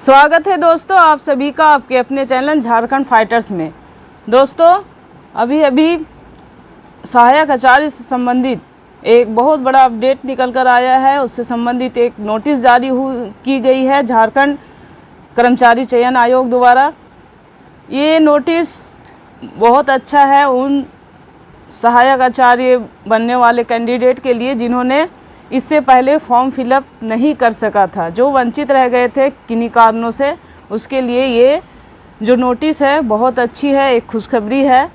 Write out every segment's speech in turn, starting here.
स्वागत है दोस्तों आप सभी का आपके अपने चैनल झारखंड फाइटर्स में। दोस्तों अभी सहायक आचार्य से संबंधित एक बहुत बड़ा अपडेट निकल कर आया है। उससे संबंधित एक नोटिस जारी की गई है झारखंड कर्मचारी चयन आयोग द्वारा। ये नोटिस बहुत अच्छा है उन सहायक आचार्य बनने वाले कैंडिडेट के लिए जिन्होंने इससे पहले फॉर्म फिलअप नहीं कर सका था, जो वंचित रह गए थे किन्हीं कारणों से। उसके लिए ये जो नोटिस है बहुत अच्छी है, एक खुशखबरी है।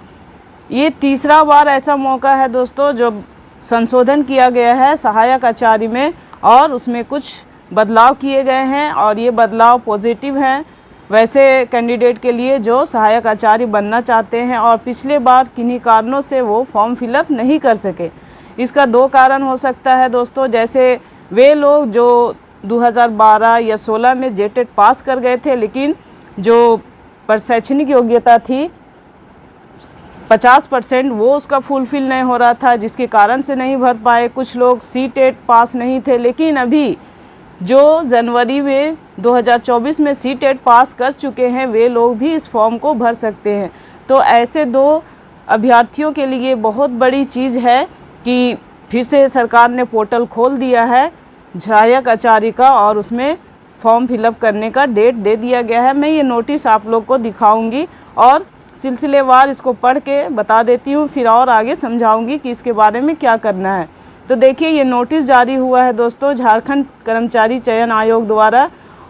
ये तीसरा बार ऐसा मौका है दोस्तों जब संशोधन किया गया है सहायक आचार्य में और उसमें कुछ बदलाव किए गए हैं और ये बदलाव पॉजिटिव हैं वैसे कैंडिडेट के लिए जो सहायक आचार्य बनना चाहते हैं और पिछले बार किन्हीं कारणों से वो फॉर्म फिलअप नहीं कर सके। इसका दो कारण हो सकता है दोस्तों, जैसे वे लोग जो 2012 या 16 में जेटेट पास कर गए थे लेकिन जो शैक्षणिक योग्यता थी 50% वो उसका फुलफिल नहीं हो रहा था, जिसके कारण से नहीं भर पाए। कुछ लोग सीटेट पास नहीं थे, लेकिन अभी जो जनवरी में 2024 में सीटेट पास कर चुके हैं वे लोग भी इस फॉर्म को भर सकते हैं। तो ऐसे दो अभ्यर्थियों के लिए बहुत बड़ी चीज़ है कि फिर से सरकार ने पोर्टल खोल दिया है सहायक आचार्य का और उसमें फॉर्म फिलअप करने का डेट दे दिया गया है। मैं ये नोटिस आप लोग को दिखाऊंगी और सिलसिलेवार इसको पढ़ के बता देती हूँ, फिर और आगे समझाऊंगी कि इसके बारे में क्या करना है। तो देखिए ये नोटिस जारी हुआ है दोस्तों झारखंड कर्मचारी चयन आयोग द्वारा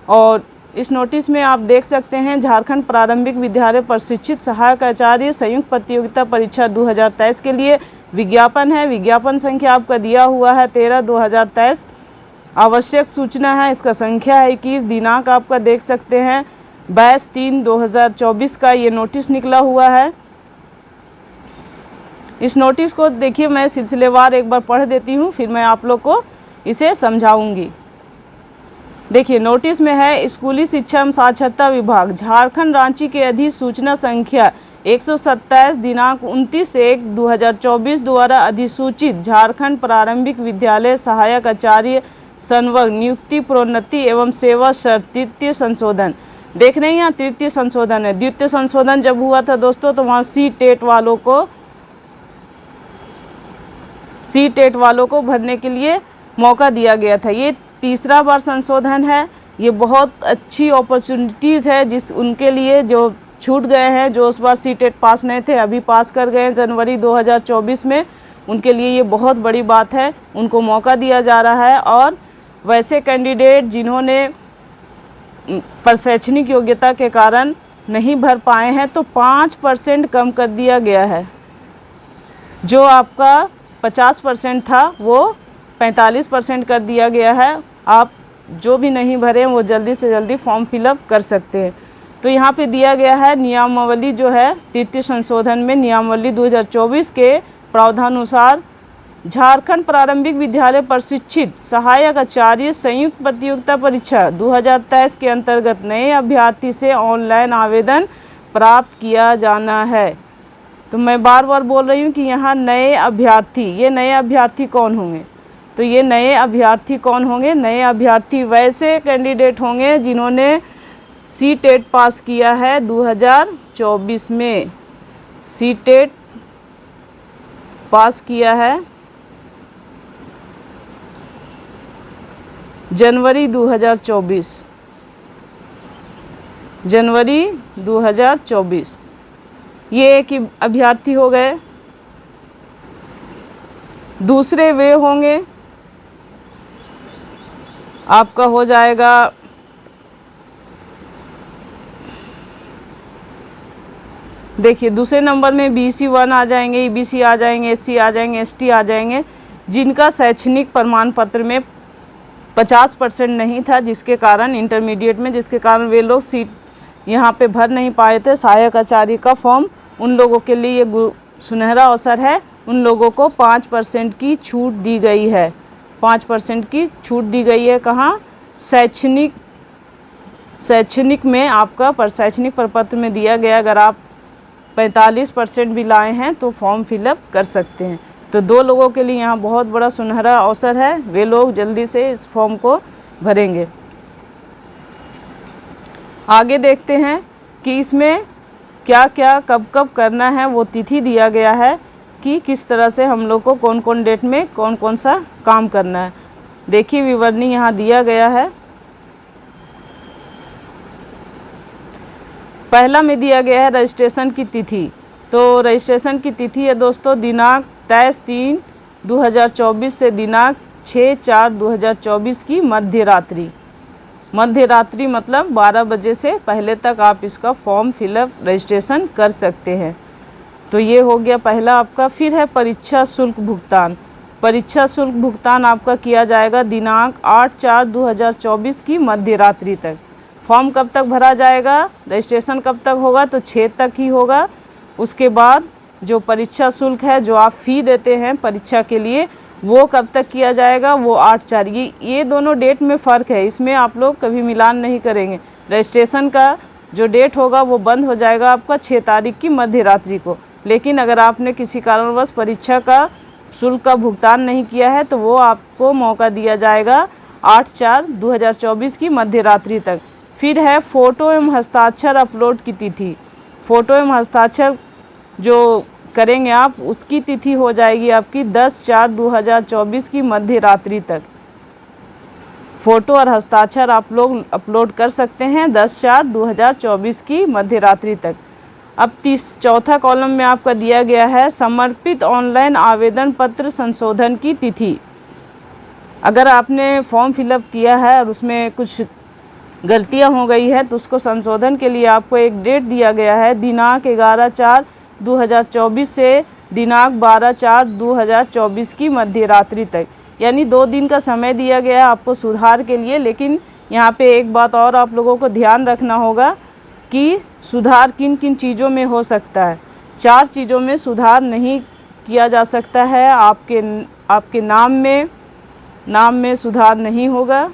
और इस नोटिस में आप देख सकते हैं झारखंड प्रारंभिक विद्यालय प्रशिक्षित सहायक आचार्य संयुक्त प्रतियोगिता परीक्षा 2023 के लिए विज्ञापन है। विज्ञापन संख्या आपका दिया हुआ है 13/2023। आवश्यक सूचना है, इसका संख्या है 21। दिनांक आपका देख सकते हैं 22/3/2024 का ये नोटिस निकला हुआ है। इस नोटिस को देखिए मैं सिलसिलेवार एक बार पढ़ देती हूँ, फिर मैं आप लोग को इसे समझाऊंगी। देखिए नोटिस में है स्कूली शिक्षा एवं साक्षरता विभाग झारखंड रांची के अधिसूचना संख्या 127 दिनांक 29/1/2024 द्वारा अधिसूचित झारखंड प्रारंभिक विद्यालय सहायक आचार्य संवर्ग नियुक्ति प्रोन्नति एवं सेवा शर्त तृतीय संशोधन। देख रहे हैं यहाँ तृतीय संशोधन है। द्वितीय संशोधन जब हुआ था दोस्तों तो वहाँ सीटेट वालों को भरने के लिए मौका दिया गया था। ये तीसरा बार संशोधन है। ये बहुत अच्छी अपॉर्चुनिटीज़ है जिस उनके लिए जो छूट गए हैं, जो उस बार सीटेट पास नहीं थे अभी पास कर गए हैं जनवरी 2024 में, उनके लिए ये बहुत बड़ी बात है। उनको मौका दिया जा रहा है और वैसे कैंडिडेट जिन्होंने शैक्षणिक योग्यता के कारण नहीं भर पाए हैं तो 5% कम कर दिया गया है। जो आपका 50% था वो 45% कर दिया गया है। आप जो भी नहीं भरे वो जल्दी से जल्दी फॉर्म फिलअप कर सकते हैं। तो यहाँ पे दिया गया है नियमावली जो है तृतीय संशोधन में नियमावली 2024 के प्रावधानुसार झारखंड प्रारंभिक विद्यालय प्रशिक्षित सहायक आचार्य संयुक्त प्रतियोगिता परीक्षा 2023 के अंतर्गत नए अभ्यर्थी से ऑनलाइन आवेदन प्राप्त किया जाना है। तो मैं बार बार बोल रही हूँ कि यहाँ नए अभ्यर्थी, ये नए अभ्यर्थी कौन होंगे? तो ये नए अभ्यर्थी कौन होंगे? नए अभ्यर्थी वैसे कैंडिडेट होंगे जिन्होंने सीटेट पास किया है 2024 में, सीटेट पास किया है जनवरी 2024 ये एक अभ्यर्थी हो गए। दूसरे वे होंगे आपका हो जाएगा देखिए दूसरे नंबर में BC1 आ जाएंगे, EBC आ जाएंगे, SC आ जाएंगे, ST आ जाएंगे, जिनका शैक्षणिक प्रमाण पत्र में 50% नहीं था, जिसके कारण इंटरमीडिएट में, जिसके कारण वे लोग सीट यहाँ पे भर नहीं पाए थे सहायक आचार्य का फॉर्म। उन लोगों के लिए ये सुनहरा अवसर है। उन लोगों को 5% की छूट दी गई है। 5% की छूट दी गई है कहाँ? शैक्षणिक में आपका शैक्षणिक प्रपत्र में दिया गया अगर आप 45% भी लाए हैं तो फॉर्म फिलअप कर सकते हैं। तो दो लोगों के लिए यहाँ बहुत बड़ा सुनहरा अवसर है, वे लोग जल्दी से इस फॉर्म को भरेंगे। आगे देखते हैं कि इसमें क्या क्या कब कब करना है, वो तिथि दिया गया है कि किस तरह से हम लोग को कौन कौन डेट में कौन कौन सा काम करना है। देखिए विवरणी यहाँ दिया गया है। पहला में दिया गया है रजिस्ट्रेशन की तिथि। तो रजिस्ट्रेशन की तिथि है दोस्तों दिनांक 23/3/2024 से दिनांक 6/4/2024 की मध्य रात्रि मतलब 12 बजे से पहले तक आप इसका फॉर्म फिलअप रजिस्ट्रेशन कर सकते हैं। तो ये हो गया पहला आपका। फिर है परीक्षा शुल्क भुगतान। परीक्षा शुल्क भुगतान आपका किया जाएगा दिनांक 8/4/2024 की मध्य रात्रि तक। फॉर्म कब तक भरा जाएगा, रजिस्ट्रेशन कब तक होगा, तो 6 तक ही होगा। उसके बाद जो परीक्षा शुल्क है, जो आप फ़ी देते हैं परीक्षा के लिए, वो कब तक किया जाएगा, वो 8/4। ये दोनों डेट में फ़र्क है, इसमें आप लोग कभी मिलान नहीं करेंगे। रजिस्ट्रेशन का जो डेट होगा वो बंद हो जाएगा आपका 6 तारीख की मध्य रात्रि को। लेकिन अगर आपने किसी कारणवश परीक्षा का शुल्क का भुगतान नहीं किया है तो वो आपको मौका दिया जाएगा 8/4/2024 की मध्य रात्रि तक। फिर है फ़ोटो एवं हस्ताक्षर अपलोड की तिथि। फ़ोटो एवं हस्ताक्षर जो करेंगे आप, उसकी तिथि हो जाएगी आपकी 10/4/2024 की मध्य रात्रि तक। फ़ोटो और हस्ताक्षर आप लोग अपलोड कर सकते हैं 10/4/2024 की मध्य रात्रि तक। अब चौथा कॉलम में आपका दिया गया है समर्पित ऑनलाइन आवेदन पत्र संशोधन की तिथि। अगर आपने फॉर्म फिलअप किया है और उसमें कुछ गलतियां हो गई है तो उसको संशोधन के लिए आपको एक डेट दिया गया है दिनांक 11/4/2024 से दिनांक 12/4/2024 की मध्य रात्रि तक। यानी 2 दिन का समय दिया गया है आपको सुधार के लिए। लेकिन यहाँ पे एक बात और आप लोगों को ध्यान रखना होगा कि सुधार किन किन चीज़ों में हो सकता है। 4 चीज़ों में सुधार नहीं किया जा सकता है। आपके नाम में सुधार नहीं होगा,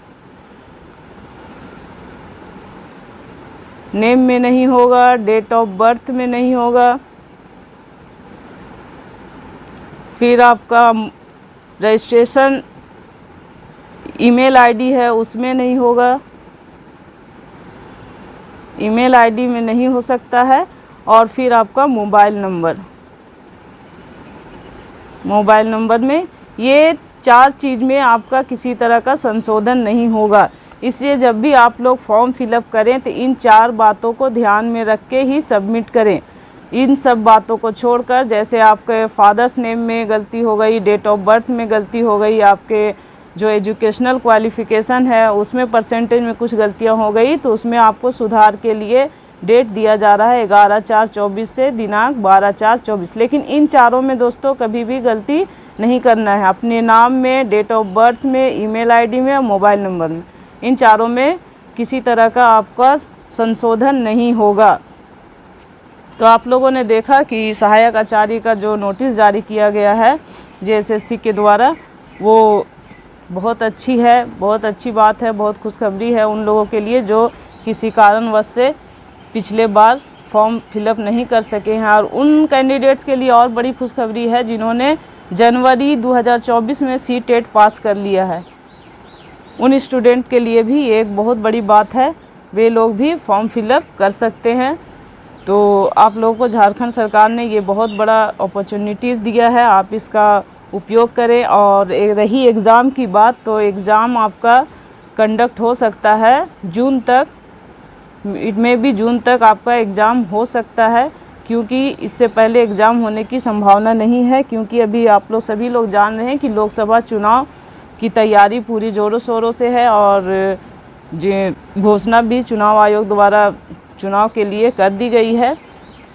नेम में नहीं होगा, डेट ऑफ बर्थ में नहीं होगा, फिर आपका रजिस्ट्रेशन ईमेल आईडी है उसमें नहीं होगा, ईमेल आईडी में नहीं हो सकता है, और फिर आपका मोबाइल नंबर में ये 4 चीज़ में आपका किसी तरह का संशोधन नहीं होगा। इसलिए जब भी आप लोग फॉर्म फिलअप करें तो इन 4 बातों को ध्यान में रख के ही सबमिट करें। इन सब बातों को छोड़कर, जैसे आपके फादर्स नेम में गलती हो गई, डेट ऑफ बर्थ में गलती हो गई, आपके जो एजुकेशनल क्वालिफ़िकेशन है उसमें परसेंटेज में कुछ गलतियां हो गई, तो उसमें आपको सुधार के लिए डेट दिया जा रहा है 11/4/24 से दिनांक 12/4/24। लेकिन इन चारों में दोस्तों कभी भी गलती नहीं करना है। अपने नाम में, डेट ऑफ बर्थ में, ईमेल आईडी में और मोबाइल नंबर में, इन चारों में किसी तरह का आपका संशोधन नहीं होगा। तो आप लोगों ने देखा कि सहायक आचार्य का जो नोटिस जारी किया गया है JSSC के द्वारा, वो बहुत अच्छी है, बहुत अच्छी बात है, बहुत खुशखबरी है उन लोगों के लिए जो किसी कारणवश से पिछले बार फॉर्म फिलअप नहीं कर सके हैं। और उन कैंडिडेट्स के लिए और बड़ी खुशखबरी है जिन्होंने जनवरी 2024 में CTET पास कर लिया है। उन स्टूडेंट के लिए भी एक बहुत बड़ी बात है, वे लोग भी फॉर्म फिलअप कर सकते हैं। तो आप लोगों को झारखंड सरकार ने ये बहुत बड़ा अपॉर्चुनिटीज़ दिया है, आप इसका उपयोग करें। और रही एग्ज़ाम की बात, तो एग्ज़ाम आपका कंडक्ट हो सकता है जून तक, भी जून तक आपका एग्ज़ाम हो सकता है, क्योंकि इससे पहले एग्ज़ाम होने की संभावना नहीं है। क्योंकि अभी आप लोग सभी लोग जान रहे हैं कि लोकसभा चुनाव की तैयारी पूरी ज़ोरों शोरों से है, और घोषणा भी चुनाव आयोग द्वारा चुनाव के लिए कर दी गई है।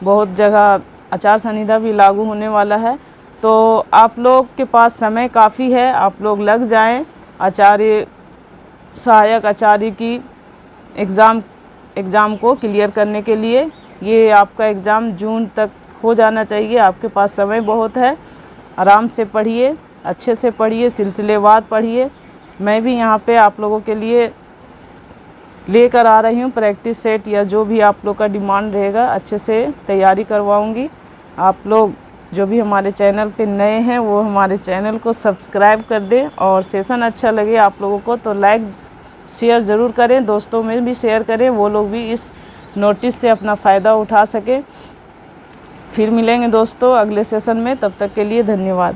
बहुत जगह आचार संहिता भी लागू होने वाला है। तो आप लोग के पास समय काफ़ी है, आप लोग लग जाएं सहायक आचार्य की एग्ज़ाम को क्लियर करने के लिए। ये आपका एग्ज़ाम जून तक हो जाना चाहिए, आपके पास समय बहुत है। आराम से पढ़िए, अच्छे से पढ़िए, सिलसिलेवार पढ़िए। मैं भी यहाँ पे आप लोगों के लिए लेकर आ रही हूँ प्रैक्टिस सेट, या जो भी आप लोग का डिमांड रहेगा अच्छे से तैयारी करवाऊँगी। आप लोग जो भी हमारे चैनल पे नए हैं वो हमारे चैनल को सब्सक्राइब कर दें, और सेशन अच्छा लगे आप लोगों को तो लाइक शेयर ज़रूर करें, दोस्तों में भी शेयर करें, वो लोग भी इस नोटिस से अपना फ़ायदा उठा सकें। फिर मिलेंगे दोस्तों अगले सेशन में, तब तक के लिए धन्यवाद।